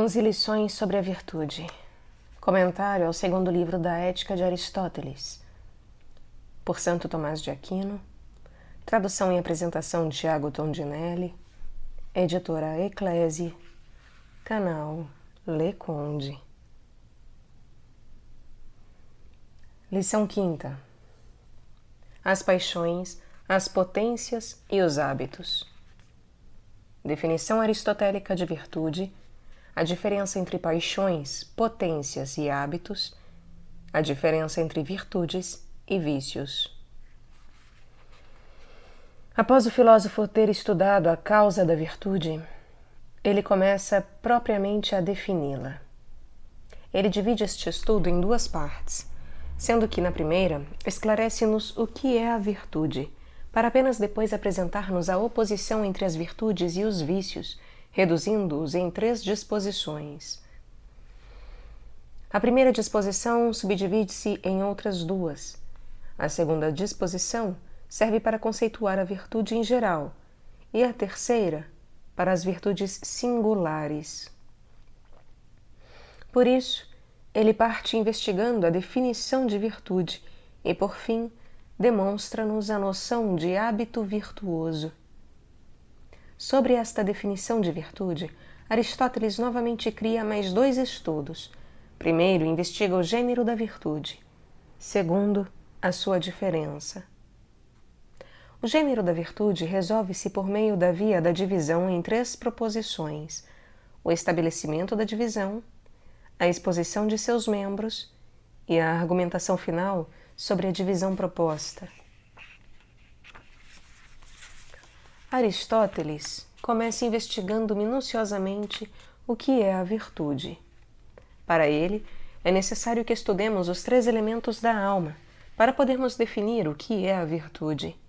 11 lições sobre a virtude. Comentário ao segundo livro da Ética de Aristóteles, por Santo Tomás de Aquino. Tradução e apresentação de Thiago Tondinelli. Editora Eclésia. Canal Leconde. Lição 5ª. As paixões, as potências e os hábitos. Definição aristotélica de virtude. A diferença entre paixões, potências e hábitos, a diferença entre virtudes e vícios. Após o filósofo ter estudado a causa da virtude, ele começa propriamente a defini-la. Ele divide este estudo em duas partes, sendo que na primeira esclarece-nos o que é a virtude, para apenas depois apresentar-nos a oposição entre as virtudes e os vícios, reduzindo-os em 3 disposições. A primeira disposição subdivide-se em outras 2. A segunda disposição serve para conceituar a virtude em geral, e a terceira para as virtudes singulares. Por isso, ele parte investigando a definição de virtude e, por fim, demonstra-nos a noção de hábito virtuoso. Sobre esta definição de virtude, Aristóteles novamente cria mais 2 estudos. Primeiro, investiga o gênero da virtude. Segundo, a sua diferença. O gênero da virtude resolve-se por meio da via da divisão em 3 proposições: o estabelecimento da divisão, a exposição de seus membros e a argumentação final sobre a divisão proposta. Aristóteles começa investigando minuciosamente o que é a virtude. Para ele, é necessário que estudemos os 3 elementos da alma para podermos definir o que é a virtude: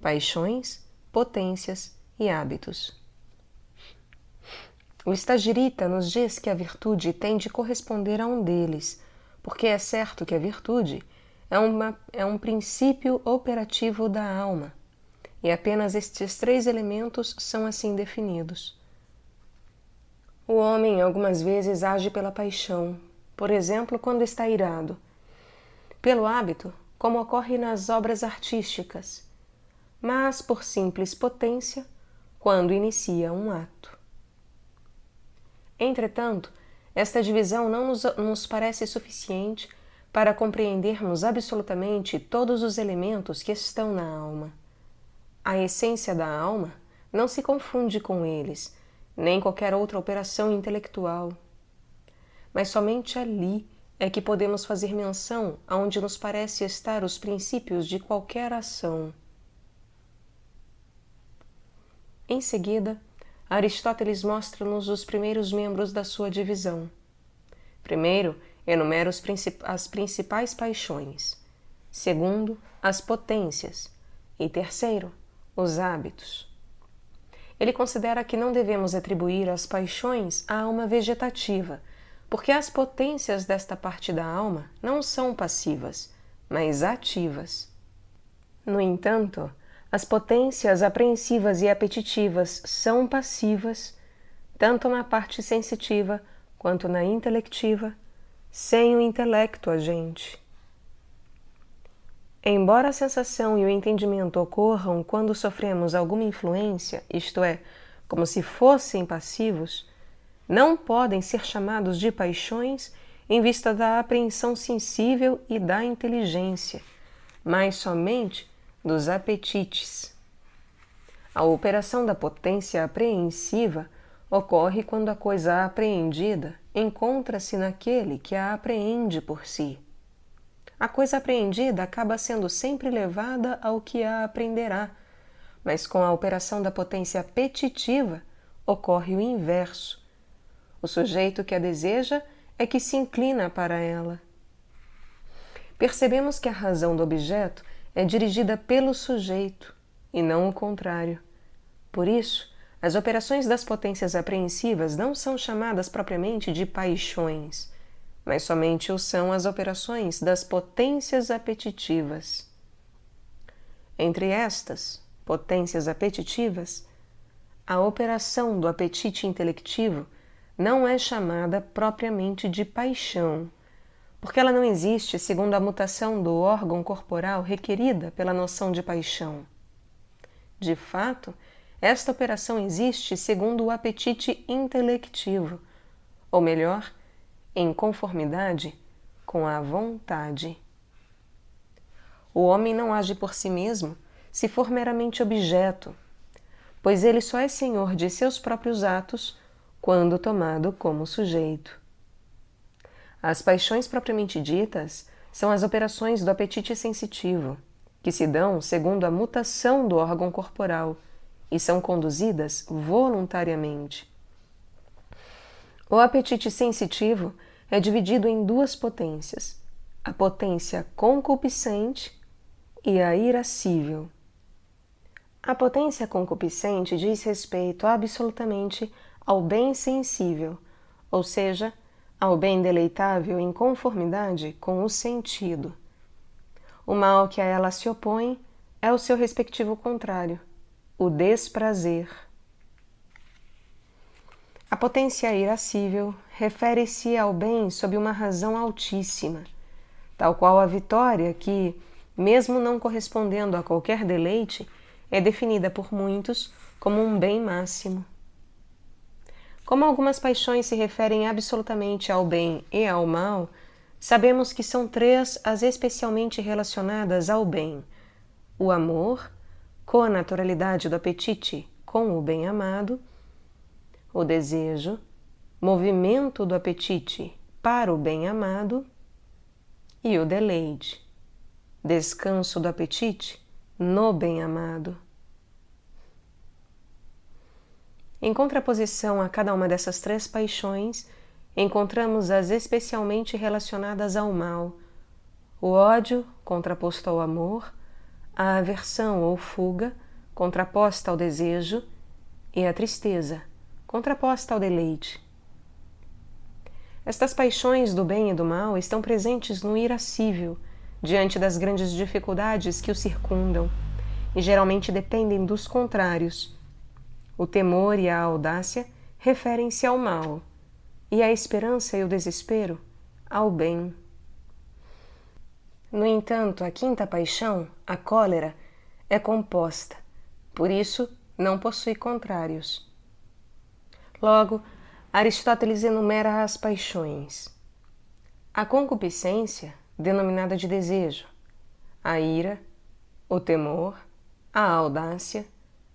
paixões, potências e hábitos. O Estagirita nos diz que a virtude tem de corresponder a um deles, porque é certo que a virtude é um princípio operativo da alma, e apenas estes 3 elementos são assim definidos. O homem algumas vezes age pela paixão, por exemplo, quando está irado; pelo hábito, como ocorre nas obras artísticas; mas por simples potência, quando inicia um ato. Entretanto, esta divisão não nos parece suficiente para compreendermos absolutamente todos os elementos que estão na alma. A essência da alma não se confunde com eles, nem qualquer outra operação intelectual. Mas somente ali é que podemos fazer menção aonde nos parece estar os princípios de qualquer ação. Em seguida, Aristóteles mostra-nos os primeiros membros da sua divisão. Primeiro, enumera as principais paixões. Segundo, as potências. E terceiro, os hábitos. Ele considera que não devemos atribuir as paixões à alma vegetativa, porque as potências desta parte da alma não são passivas, mas ativas. No entanto, as potências apreensivas e apetitivas são passivas, tanto na parte sensitiva quanto na intelectiva, sem o intelecto agente. Embora a sensação e o entendimento ocorram quando sofremos alguma influência, isto é, como se fossem passivos, não podem ser chamados de paixões em vista da apreensão sensível e da inteligência, mas somente dos apetites. A operação da potência apreensiva ocorre quando a coisa apreendida encontra-se naquele que a apreende por si. A coisa apreendida acaba sendo sempre levada ao que a apreenderá, mas com a operação da potência apetitiva ocorre o inverso. O sujeito que a deseja é que se inclina para ela. Percebemos que a razão do objeto é dirigida pelo sujeito, e não o contrário. Por isso, as operações das potências apreensivas não são chamadas propriamente de paixões, mas somente o são as operações das potências apetitivas. Entre estas potências apetitivas, a operação do apetite intelectivo não é chamada propriamente de paixão, porque ela não existe segundo a mutação do órgão corporal requerida pela noção de paixão. De fato, esta operação existe segundo o apetite intelectivo, ou melhor, em conformidade com a vontade. O homem não age por si mesmo se for meramente objeto, pois ele só é senhor de seus próprios atos quando tomado como sujeito. As paixões propriamente ditas são as operações do apetite sensitivo, que se dão segundo a mutação do órgão corporal e são conduzidas voluntariamente. O apetite sensitivo é dividido em duas potências, a potência concupiscente e a irascível. A potência concupiscente diz respeito absolutamente ao bem sensível, ou seja, ao bem deleitável em conformidade com o sentido. O mal que a ela se opõe é o seu respectivo contrário, o desprazer. A potência irascível refere-se ao bem sob uma razão altíssima, tal qual a vitória que, mesmo não correspondendo a qualquer deleite, é definida por muitos como um bem máximo. Como algumas paixões se referem absolutamente ao bem e ao mal, sabemos que são três as especialmente relacionadas ao bem: o amor, connaturalidade do apetite com o bem-amado; o desejo, movimento do apetite para o bem-amado; e o deleite, descanso do apetite no bem-amado. Em contraposição a cada uma dessas três paixões, encontramos as especialmente relacionadas ao mal: o ódio, contraposto ao amor; a aversão ou fuga, contraposta ao desejo; e a tristeza, contraposta ao deleite. Estas paixões do bem e do mal estão presentes no irascível, diante das grandes dificuldades que o circundam, e geralmente dependem dos contrários. O temor e a audácia referem-se ao mal, e a esperança e o desespero ao bem. No entanto, a quinta paixão, a cólera, é composta, por isso não possui contrários. Logo, Aristóteles enumera as paixões: a concupiscência, denominada de desejo; a ira, o temor, a audácia,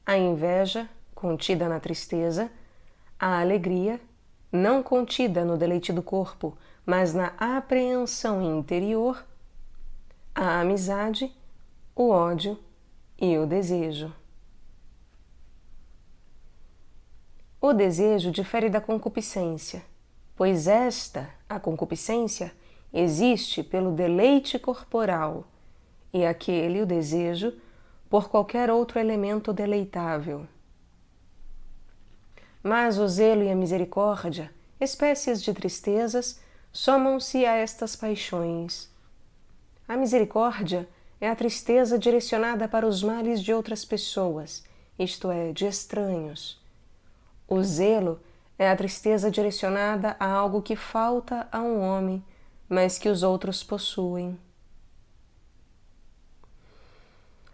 a inveja, contida na tristeza; a alegria, não contida no deleite do corpo, mas na apreensão interior; a amizade, o ódio e o desejo. O desejo difere da concupiscência, pois esta, a concupiscência, existe pelo deleite corporal, e aquele, o desejo, por qualquer outro elemento deleitável. Mas o zelo e a misericórdia, espécies de tristezas, somam-se a estas paixões. A misericórdia é a tristeza direcionada para os males de outras pessoas, isto é, de estranhos. O zelo é a tristeza direcionada a algo que falta a um homem, mas que os outros possuem.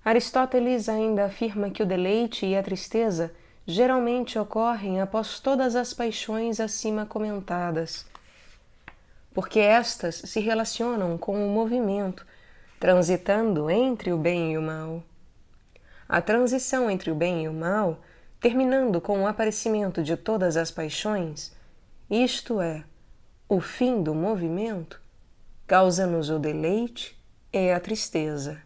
Aristóteles ainda afirma que o deleite e a tristeza geralmente ocorrem após todas as paixões acima comentadas, porque estas se relacionam com o movimento, transitando entre o bem e o mal. A transição entre o bem e o mal, terminando com o aparecimento de todas as paixões, isto é, o fim do movimento, causa-nos o deleite e a tristeza.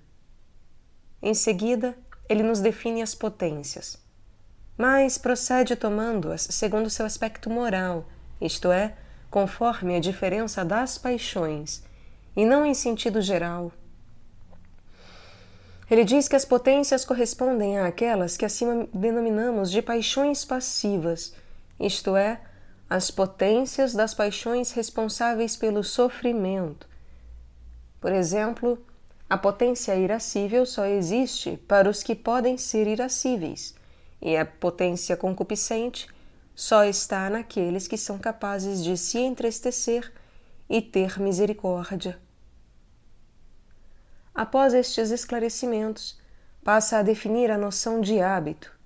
Em seguida, ele nos define as potências, mas procede tomando-as segundo seu aspecto moral, isto é, conforme a diferença das paixões, e não em sentido geral. Ele diz que as potências correspondem àquelas que acima denominamos de paixões passivas, isto é, as potências das paixões responsáveis pelo sofrimento. Por exemplo, a potência irascível só existe para os que podem ser irascíveis, e a potência concupiscente só está naqueles que são capazes de se entristecer e ter misericórdia. Após estes esclarecimentos, passa a definir a noção de hábito.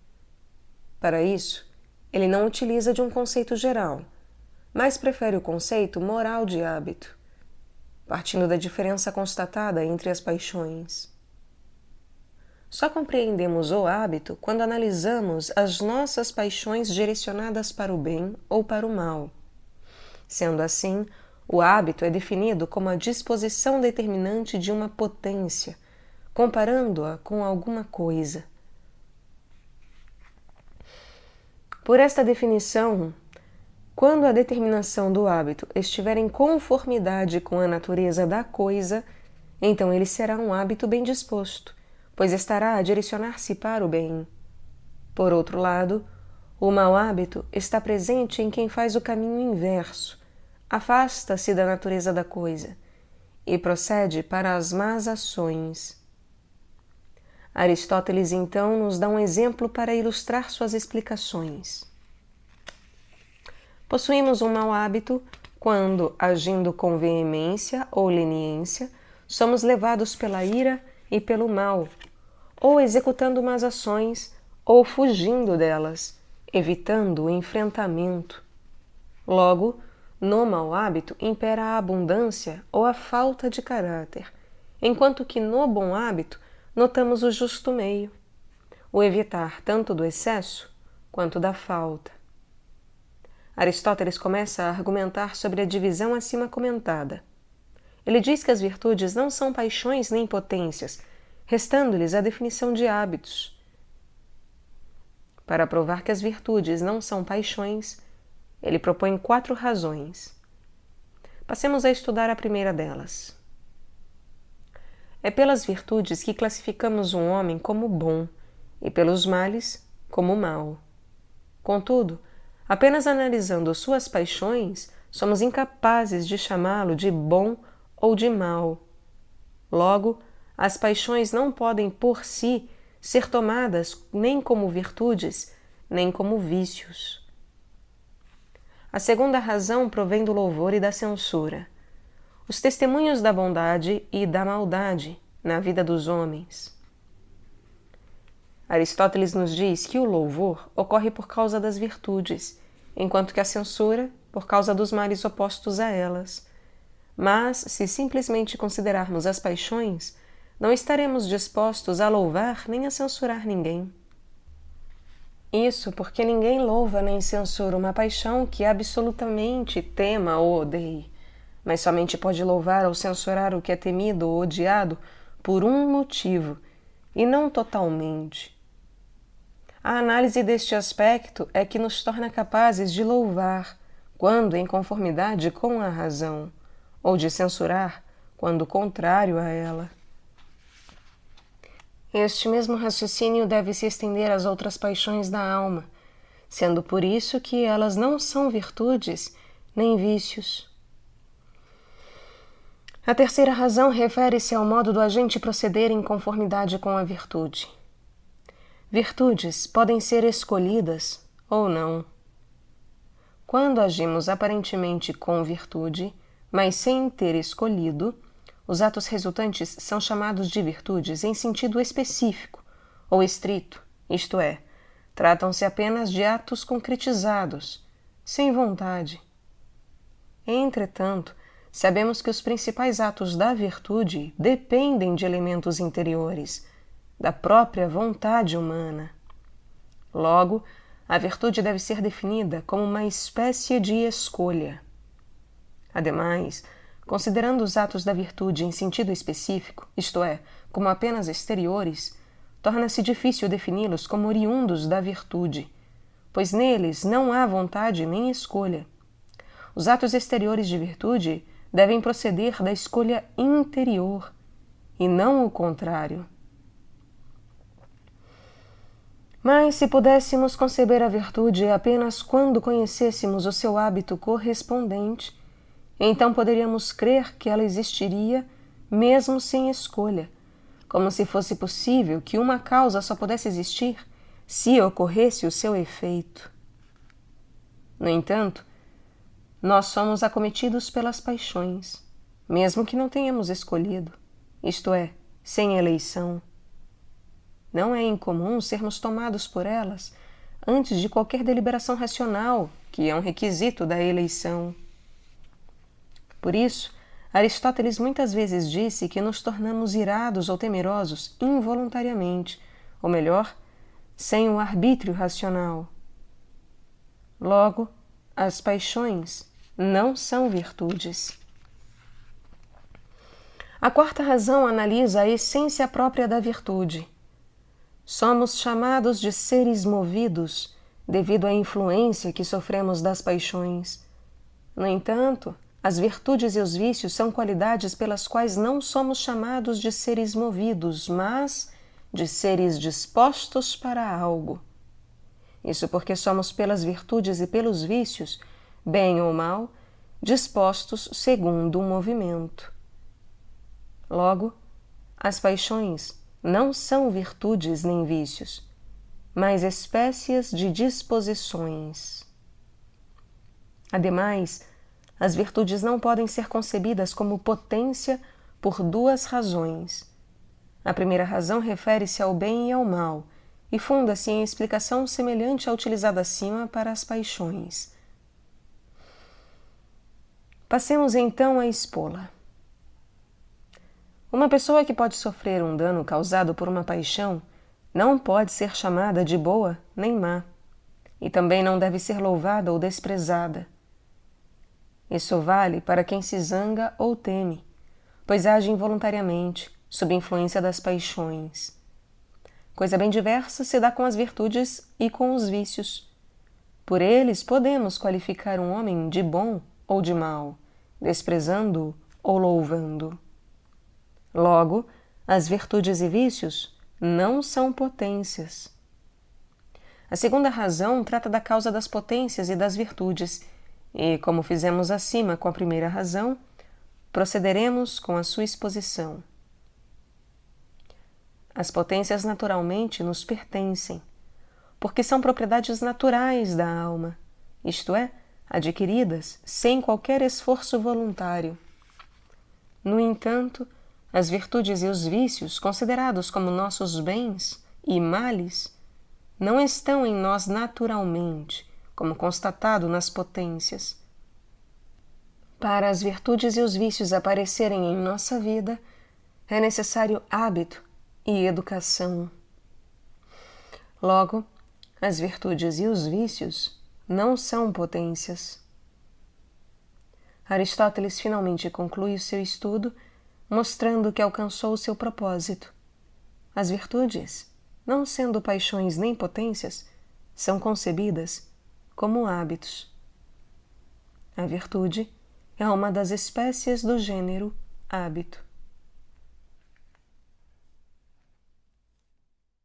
Para isso, ele não utiliza de um conceito geral, mas prefere o conceito moral de hábito, partindo da diferença constatada entre as paixões. Só compreendemos o hábito quando analisamos as nossas paixões direcionadas para o bem ou para o mal. Sendo assim, o hábito é definido como a disposição determinante de uma potência, comparando-a com alguma coisa. Por esta definição, quando a determinação do hábito estiver em conformidade com a natureza da coisa, então ele será um hábito bem disposto, pois estará a direcionar-se para o bem. Por outro lado, o mau hábito está presente em quem faz o caminho inverso, afasta-se da natureza da coisa e procede para as más ações. Aristóteles, então, nos dá um exemplo para ilustrar suas explicações. Possuímos um mau hábito quando, agindo com veemência ou leniência, somos levados pela ira e pelo mal, ou executando más ações, ou fugindo delas, evitando o enfrentamento. Logo, no mau hábito impera a abundância ou a falta de caráter, enquanto que no bom hábito notamos o justo meio, o evitar tanto do excesso quanto da falta. Aristóteles começa a argumentar sobre a divisão acima comentada. Ele diz que as virtudes não são paixões nem potências, restando-lhes a definição de hábitos. Para provar que as virtudes não são paixões, ele propõe 4 razões. Passemos a estudar a primeira delas. É pelas virtudes que classificamos um homem como bom e pelos males como mau. Contudo, apenas analisando suas paixões, somos incapazes de chamá-lo de bom ou de mau. Logo, as paixões não podem por si ser tomadas nem como virtudes, nem como vícios. A segunda razão provém do louvor e da censura. Os testemunhos da bondade e da maldade na vida dos homens. Aristóteles nos diz que o louvor ocorre por causa das virtudes, enquanto que a censura por causa dos males opostos a elas. Mas, se simplesmente considerarmos as paixões, não estaremos dispostos a louvar nem a censurar ninguém. Isso porque ninguém louva nem censura uma paixão que absolutamente tema ou odeie, mas somente pode louvar ou censurar o que é temido ou odiado por um motivo, e não totalmente. A análise deste aspecto é que nos torna capazes de louvar, quando em conformidade com a razão, ou de censurar, quando contrário a ela. Este mesmo raciocínio deve se estender às outras paixões da alma, sendo por isso que elas não são virtudes nem vícios. A terceira razão refere-se ao modo do agente proceder em conformidade com a virtude. Virtudes podem ser escolhidas ou não. Quando agimos aparentemente com virtude, mas sem ter escolhido, os atos resultantes são chamados de virtudes em sentido específico ou estrito, isto é, tratam-se apenas de atos concretizados, sem vontade. Entretanto, sabemos que os principais atos da virtude dependem de elementos interiores, da própria vontade humana. Logo, a virtude deve ser definida como uma espécie de escolha. Ademais, considerando os atos da virtude em sentido específico, isto é, como apenas exteriores, torna-se difícil defini-los como oriundos da virtude, pois neles não há vontade nem escolha. Os atos exteriores de virtude devem proceder da escolha interior, e não o contrário. Mas se pudéssemos conceber a virtude apenas quando conhecêssemos o seu hábito correspondente, então poderíamos crer que ela existiria mesmo sem escolha, como se fosse possível que uma causa só pudesse existir se ocorresse o seu efeito. No entanto, nós somos acometidos pelas paixões, mesmo que não tenhamos escolhido, isto é, sem eleição. Não é incomum sermos tomados por elas antes de qualquer deliberação racional, que é um requisito da eleição. Por isso, Aristóteles muitas vezes disse que nos tornamos irados ou temerosos involuntariamente, ou melhor, sem o arbítrio racional. Logo, as paixões não são virtudes. A quarta razão analisa a essência própria da virtude. Somos chamados de seres movidos devido à influência que sofremos das paixões. No entanto, as virtudes e os vícios são qualidades pelas quais não somos chamados de seres movidos, mas de seres dispostos para algo. Isso porque somos pelas virtudes e pelos vícios, bem ou mal, dispostos segundo um movimento. Logo, as paixões não são virtudes nem vícios, mas espécies de disposições. Ademais, as virtudes não podem ser concebidas como potência por duas razões. A primeira razão refere-se ao bem e ao mal, e funda-se em explicação semelhante à utilizada acima para as paixões. Passemos então a expô-la. Uma pessoa que pode sofrer um dano causado por uma paixão não pode ser chamada de boa nem má, e também não deve ser louvada ou desprezada. Isso vale para quem se zanga ou teme, pois age involuntariamente, sob influência das paixões. Coisa bem diversa se dá com as virtudes e com os vícios. Por eles podemos qualificar um homem de bom ou de mau, desprezando-o ou louvando. Logo, as virtudes e vícios não são potências. A segunda razão trata da causa das potências e das virtudes, e, como fizemos acima com a primeira razão, procederemos com a sua exposição. As potências naturalmente nos pertencem, porque são propriedades naturais da alma, isto é, adquiridas sem qualquer esforço voluntário. No entanto, as virtudes e os vícios, considerados como nossos bens e males, não estão em nós naturalmente, como constatado nas potências. Para as virtudes e os vícios aparecerem em nossa vida, é necessário hábito e educação. Logo, as virtudes e os vícios não são potências. Aristóteles finalmente conclui o seu estudo mostrando que alcançou o seu propósito. As virtudes, não sendo paixões nem potências, são concebidas como hábitos. A virtude é uma das espécies do gênero hábito.